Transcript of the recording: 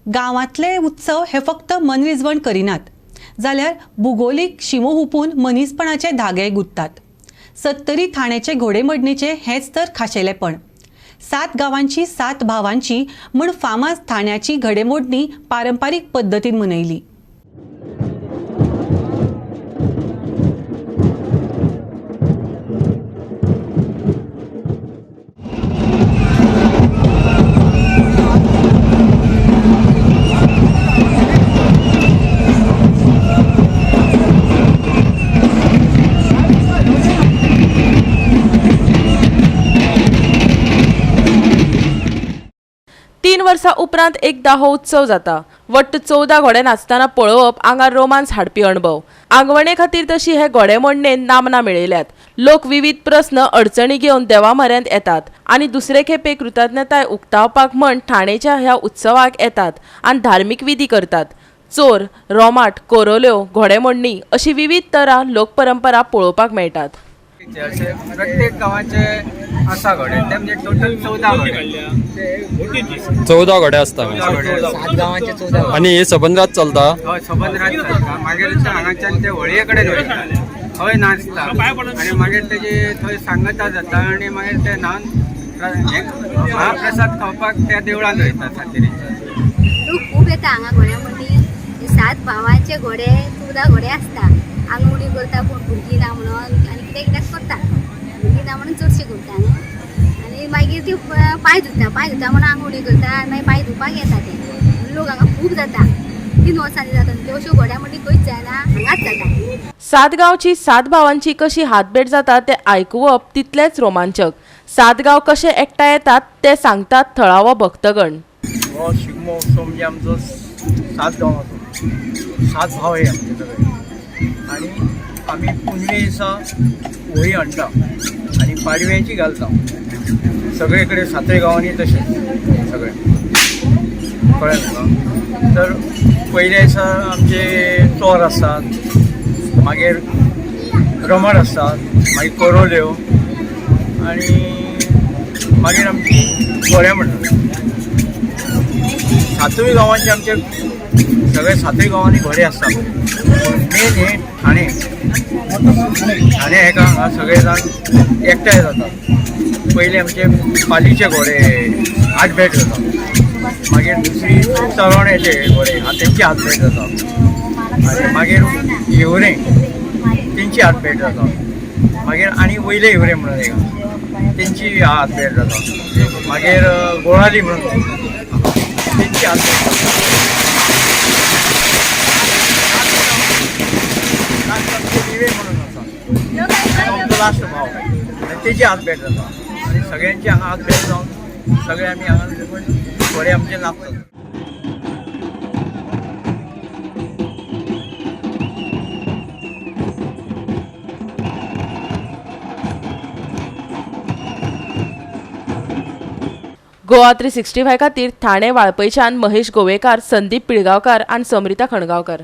गांवांतले उत्सव हे फक्त मनरिजवण करिनात, जाल्यार भूगोलीक शिमो हुपून मनीसपणाचे धागे गुंततात. 70 ठाण्याचे घोडेमोडणीचे हेच तर खाशेलेपण. 7 गांवांची 7 भावांची म्हूण फामाद ठाण्याची घोडेमोडणी पारंपारीक पद्दतीन मनयली. तीन वर्सां उपरांत एकदा हो उत्सव जाता. वट्ट 14 घोडे नाचतना पळोवप आंगार रोमांस हाडपी अणभव. आंगवणे खातीर तशी हे घोडेमोडणेन नामना मेळयल्यात. लोक विविध प्रस्न अडचणी घेवन देवा म्हऱ्यांत येतात आनी दुसरे खेपे कृतज्ञताय उक्तावपाक म्हण ठाणेच्या ह्या उत्सवाक येतात आनी धार्मीक विधी करतात. चोर, रोमाट, कोरोल्यो, घोडेमोडणी अशी विविध तरा लोकपरंपरा पळोवपाक मेळटात. प्रत्येक गावाचे आसा घोडे, ते म्हणजे टोटल 14 घोडे. 14 घोडे असतात 7 गावांचे 14 आणि हे सबंद चलता. हय, सबंद रात चलता. मागीर हांगाच्यान ते होळये कडेन वयता, थंय नाचता आनी मागीर तेजी थंय सांगता जाता आनी मागीर ते न्हावन महाप्रसाद खावपाक त्या देवळान वयता सातेरीच्या. लोक खूब येता हांगा घोड्यामोडणी. 7 भावांचे घोडे 14 घोडे आसता. आंगवडी करता पूण भुरगीं ना म्हणून आनी कितें कितें करता. भुरगीं ना म्हणून चडशें करता न्ही. आनी मागीर ती पांय धुता म्हणून आंगवडी करता आनी मागीर पांय धुवपाक येता ते. लोक हांगा खूब जाता. 3 वर्सांनी जाता. त्यो अश्यो घोड्यामोडणी खंयच जायना, हांगाच जाता. 7 गांवची 7 भावांची कशी हातभेट जाता ते आयकुवप तितलेच रोमांचक. 7 गांव कशे एकठांय येतात ते सांगतात थळावो भक्तगण. हो शिगमो उत्सव म्हणजे आमचो 7 गांवाचो. 7 भाव हे आमचे सगळे. आणि आम्ही पुनवे दिसा होळी हाडटा आनी पाडव्याची घालता. सगळे कडेन 7 गांवांनी तशें सगळे कळ्ळें तुका. तर पयल्या दिसा आमचे चोर आसतात, मागीर रमण आसतात, मागीर कोरोल्यो आनी मागीर आमची घोड्या म्हणटात. 7 गांवांचे आमचे सगळे 7 गांवांनी घोडे आसतात. मेन हे ठाणे हेका हांगा सगळे जाण एकठांय जातात. पयले आमचे पालीचे घोडे हातभेट जातात. मागीर दुसरी तरोण्याचे घोडे तेंची हातभेट जाता. आनी मागीर हिवरे तेंची हातभेट जाता. मागीर आनी वयले हिवरे म्हणून एक तेंची हातभेट जाता. मागीर गोळाली म्हणून तेंची हातभेट जाता. म्हणून आसा लास्ट भाव तेजी हातभेट जाता. आनी सगळ्यांची हांगा हातभेट जावन सगळे आमी हांगा घोडे आमचे नाचतात. गोवा 365 खातीर ठाणे वाळपयच्यान महेश गोवेकार, संदीप पिळगांवकार आनी समरिता खणगांवकर.